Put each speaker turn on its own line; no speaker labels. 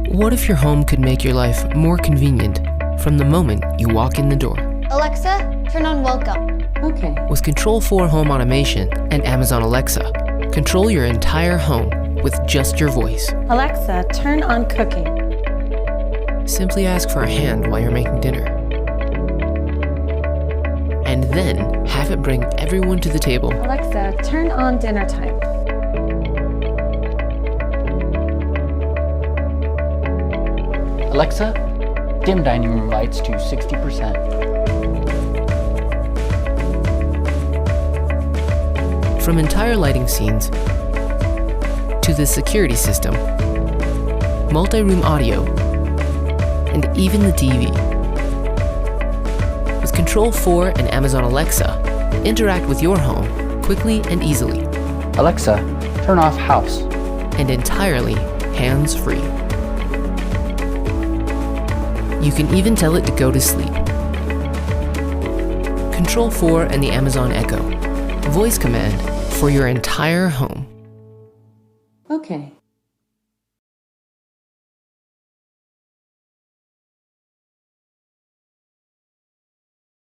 What if your home could make your life more convenient from the moment you walk in the door?
Alexa, turn on welcome.
Okay.
With Control4 Home Automation and Amazon Alexa, control your entire home with just your voice.
Alexa, turn on cooking.
Simply ask for a hand while you're making dinner. And then have it bring everyone to the table.
Alexa, turn on dinner time.
Alexa, dim dining room lights to 60%.
From entire lighting scenes to the security system, multi-room audio, and even the TV. With Control4 and Amazon Alexa, interact with your home quickly and easily,
Alexa, turn off house.
and entirely hands-free. You can even tell it to go to sleep. Control4 and the Amazon Echo, voice command for your entire home.
Okay.